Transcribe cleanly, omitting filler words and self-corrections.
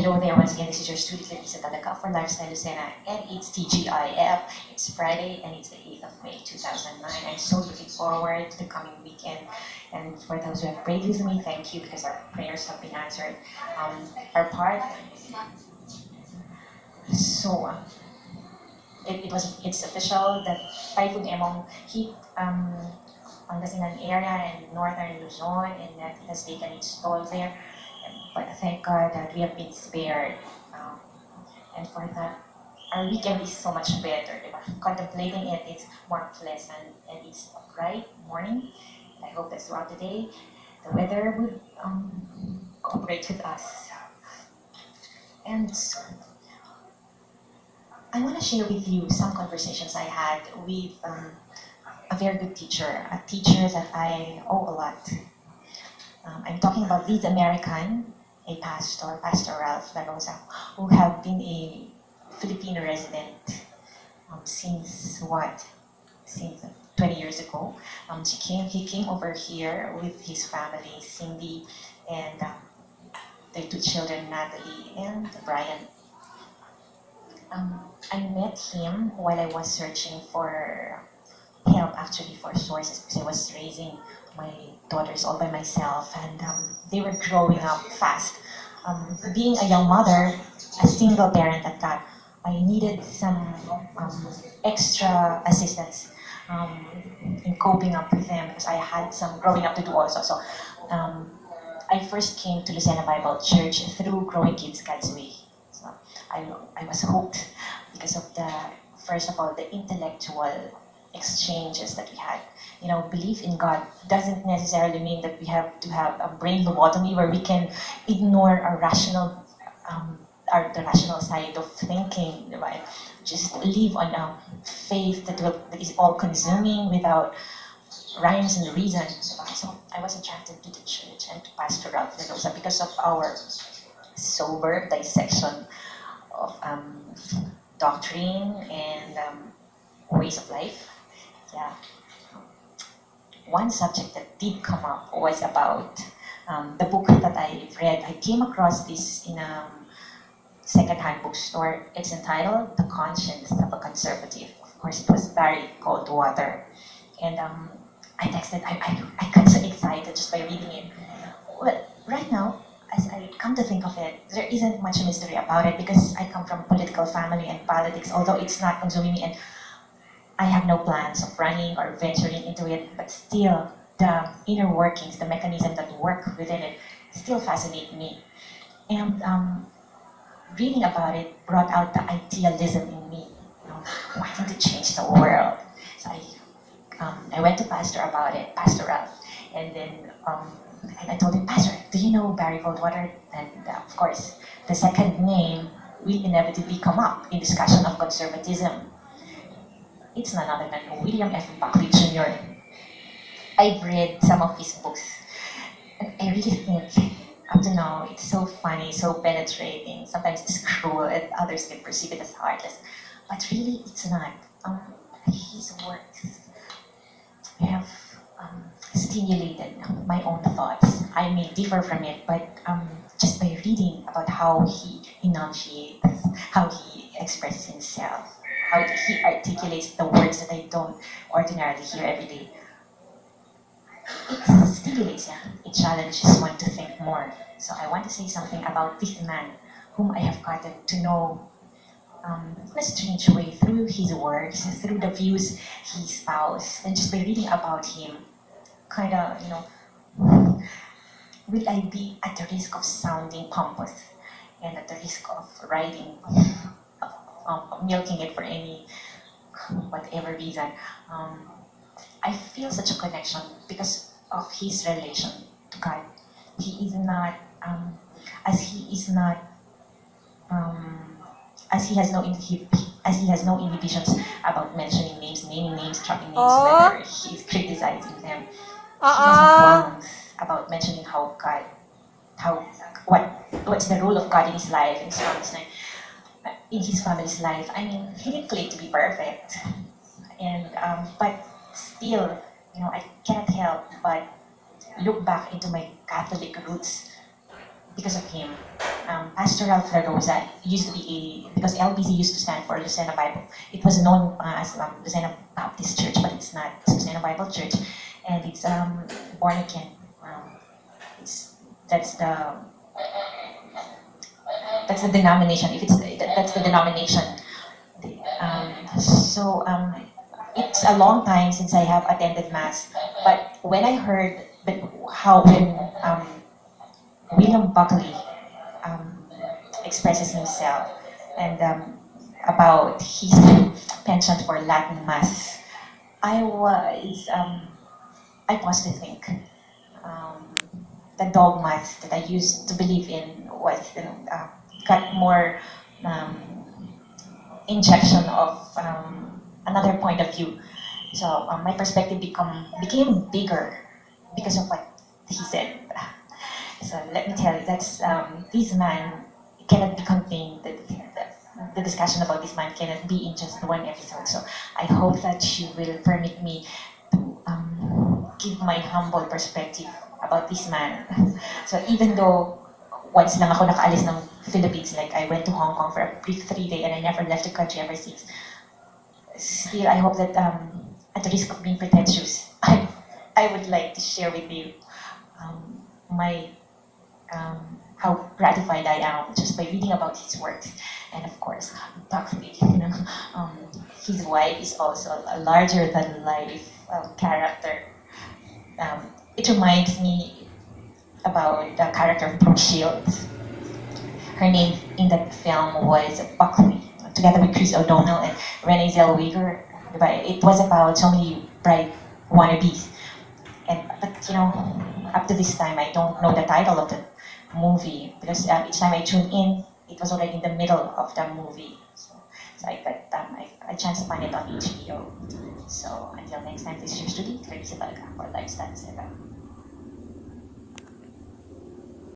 Hello there, once again, this is your student Lisa Talaga for Lifestyle Lucena, and it's TGIF. It's Friday, and it's the 8th of May, 2009. I'm so looking forward to the coming weekend, and for those who have prayed with me, thank you, because our prayers have been answered. Our part, so it's official that Typhoon Emong hit Pangasinan area and northern Luzon, and that it has taken its toll there. But thank God that we have been spared. And for that, our weekend is so much better. Diba? Contemplating it, it's more pleasant, and it's a bright morning. I hope that throughout the day, the weather would cooperate with us. And I want to share with you some conversations I had with a very good teacher, a teacher that I owe a lot. I'm talking about this American, a pastor, Pastor Ralph La Rosa, who have been a Filipino resident since 20 years ago. He came over here with his family, Cindy, and their two children, Natalie and Brian. I met him while I was searching for help, actually, for sources, because I was raising my daughters all by myself, and they were growing up fast. Being a young mother, a single parent at that, I needed some extra assistance in coping up with them, because I had some growing up to do also. So I first came to Lucena Bible Church through Growing Kids God's Way. So I was hooked because of first of all, the intellectual exchanges that we had. You know, belief in God doesn't necessarily mean that we have to have a brain lobotomy where we can ignore our rational, the rational side of thinking, right? Just live on a faith that is all-consuming without rhymes and reason. So I was attracted to the church and to Pastor Ralph La Rosa because of our sober dissection of doctrine and ways of life. Yeah. One subject that did come up was about the book that I read. I came across this in a second-hand bookstore. It's entitled The Conscience of a Conservative. Of course, it was Barry Coldwater. And I texted, I got so excited just by reading it. Well, right now, as I come to think of it, there isn't much mystery about it because I come from a political family and politics, although it's not consuming me, and I have no plans of running or venturing into it, but still the inner workings, the mechanism that work within it still fascinate me. And reading about it brought out the idealism in me, wanting to change the world. So I went to Pastor about it, Pastor Ralph, and then I told him, Pastor, do you know Barry Goldwater? And of course, the second name will inevitably come up in discussion of conservatism. It's none other than William F. Buckley Jr. I've read some of his books, and I really think, up to now, it's so funny, so penetrating. Sometimes it's cruel, and others can perceive it as heartless. But really, it's not. His works have stimulated my own thoughts. I may differ from it, but just by reading about how he enunciates, how he expresses himself, how he articulates the words that I don't ordinarily hear every day. It stimulates, it challenges one to think more. So I want to say something about this man whom I have gotten to know in a strange way through his works, through the views he espoused, and just by reading about him, kind of, will I be at the risk of sounding pompous and at the risk of writing, milking it for any whatever reason. I feel such a connection because of his relation to God. He is not, as he has no inhibitions about mentioning names, naming names, dropping names, whether he's criticizing them. He doesn't qualms about mentioning how God, what's the role of God in his life, in his family's life. I mean, he didn't claim to be perfect, and but still, I cannot help but look back into my Catholic roots because of him. Pastoral Clarosa used to be because LBC used to stand for Lucena Bible. It was known as Lucena Baptist Church, but it's not. It's Lucena Bible Church, and it's born again. It's that's the that's the denomination. If it's that's the denomination. So it's a long time since I have attended mass, but when I heard how when William Buckley expresses himself and about his penchant for Latin mass, I paused to think. Um, the dogmas that I used to believe in was got more um, injection of another point of view. So my perspective became bigger because of what he said. So let me tell you, that's this man cannot be contained. The discussion about this man cannot be in just one episode. So I hope that you will permit me to give my humble perspective about this man. So even though once lang ako nakaalis ng Philippines, like I went to Hong Kong for a brief 3 day and I never left the country ever since. Still, I hope that at the risk of being pretentious, I would like to share with you my how gratified I am just by reading about his works. And of course, Buckley, his wife is also a larger than life character. It reminds me about the character of Brooke Shields. Her name in that film was Buckley, together with Chris O'Donnell and Renee Zellweger. It was about so many bright wannabes. But up to this time, I don't know the title of the movie because each time I tune in, it was already in the middle of the movie. So I got I chance to find it on HBO. So until next time, this is your student, Clarissa Balga for Lifestyle Setup.